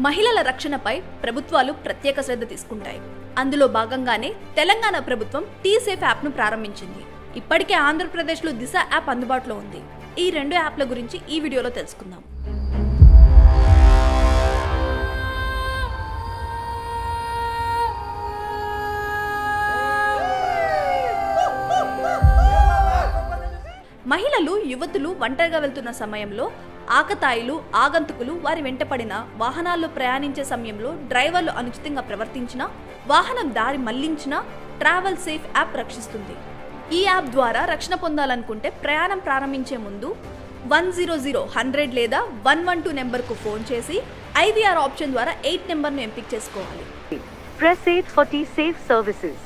మహిళల రక్షణపై ప్రభుత్వాలు ప్రత్యేక శ్రద్ధ తీసుకుంటాయి. అందులో భాగంగానే తెలంగాణ ప్రభుత్వం టీసేఫ్ యాప్ను ప్రారంభించింది. ఇప్పటికే ఆంధ్రప్రదేశ్లో దిశ యాప్ అందుబాటులో ఉంది. ఈ రెండు యాప్ల గురించి ఈ వీడియోలో తెలుసుకుందాం. మహిళలు, యువతులు ఒంటరిగా వెళ్తున్న సమయంలో ఆకతాయిలు, ఆగంతుకులు వారి వెంటపడిన వాహనాల్లో ప్రయాణించే సమయంలో డ్రైవర్లు అనుచితంగా ప్రవర్తించినా, వాహనం దారి మళ్లించినా ట్రావెల్ సేఫ్ యాప్ రక్షిస్తుంది. ఈ యాప్ ద్వారా రక్షణ పొందాలనుకుంటే ప్రయాణం ప్రారంభించే ముందు 100 లేదా 112 నెంబర్కు ఫోన్ చేసి IVR ఆప్షన్ ద్వారా 8 నెంబర్ను ఎంపిక చేసుకోవాలి. Press 8 for T-Safe services.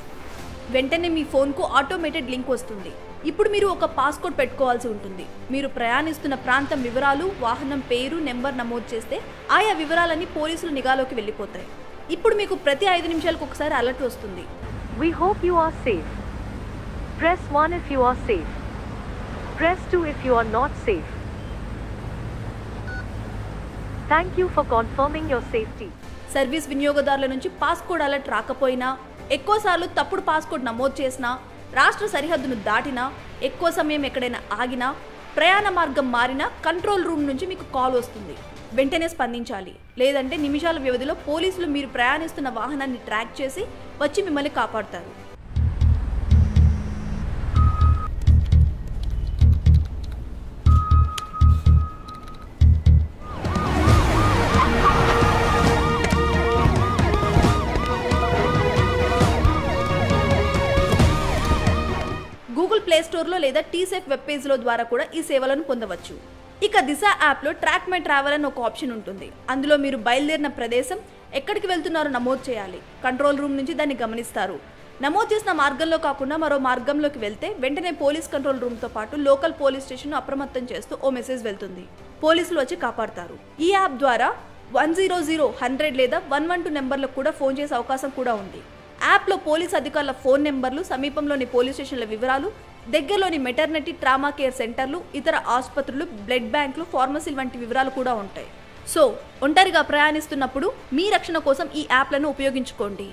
వెంటనే మీ ఫోన్కు ఆటోమేటెడ్ లింక్ వస్తుంది. ఇప్పుడు మీరు ఒక పాస్కోడ్ పెట్టుకోవాల్సి ఉంటుంది. మీరు ప్రయాణిస్తున్న ప్రాంతం వివరాలు, వాహనం పేరు, నెంబర్ నమోదు చేస్తే ఆయా వివరాలన్నీ పోలీసుల నిఘాలోకి వెళ్ళిపోతాయి. ఇప్పుడు మీకు ప్రతి 5 నిమిషాలకు ఒకసారి అలర్ట్ వస్తుంది. We hope you are safe. Press 1 if you are safe. Press 2 if you are not safe. Thank you for confirming your safety. Service వినియోగదారుల నుంచి పాస్కోడ్ అలర్ట్ రాకపోయినా, ఎక్కువసార్లు తప్పుడు పాస్కోడ్ నమోదు చేసినా, రాష్ట్ర సరిహద్దును దాటినా, ఎక్కువ సమయం ఎక్కడైనా ఆగినా, ప్రయాణ మార్గం మారినా కంట్రోల్ రూమ్ నుంచి మీకు కాల్ వస్తుంది. వెంటనే స్పందించాలి. లేదంటే నిమిషాల వ్యవధిలో పోలీసులు మీరు ప్రయాణిస్తున్న వాహనాన్ని ట్రాక్ చేసి వచ్చి మిమ్మల్ని కాపాడుతారు. గూగుల్ ప్లే స్టోర్లో లేదా టీసేఫ్ వెబ్ పేజ్లో ద్వారా కూడా ఈ సేవలను పొందవచ్చు. ఇక దిశ యాప్లో ట్రాక్ మై ట్రావెల్ అని ఒక ఆప్షన్ ఉంటుంది. అందులో మీరు బయలుదేరిన ప్రదేశం, ఎక్కడికి వెళ్తున్నారో నమోదు చేయాలి. కంట్రోల్ రూమ్ నుంచి దాన్ని గమనిస్తారు. నమోదు చేసిన మార్గంలో కాకుండా మరో మార్గంలోకి వెళ్తే వెంటనే పోలీస్ కంట్రోల్ రూమ్తో పాటు లోకల్ పోలీస్ స్టేషన్ను అప్రమత్తం చేస్తూ ఓ మెసేజ్ వెళ్తుంది. పోలీసులు వచ్చి కాపాడతారు. ఈ యాప్ ద్వారా 100 లేదా 112 నెంబర్లకు కూడా ఫోన్ చేసే అవకాశం కూడా ఉంది. యాప్లో పోలీస్ అధికారుల ఫోన్ నెంబర్లు, సమీపంలోని పోలీస్ స్టేషన్ల వివరాలు, దగ్గరలోని మెటర్నిటీ, ట్రామా కేర్ సెంటర్లు, ఇతర ఆసుపత్రులు, బ్లడ్ బ్యాంకులు, ఫార్మసీలు వంటి వివరాలు కూడా ఉంటాయి. సో ఒంటరిగా ప్రయాణిస్తున్నప్పుడు మీ రక్షణ కోసం ఈ యాప్లను ఉపయోగించుకోండి.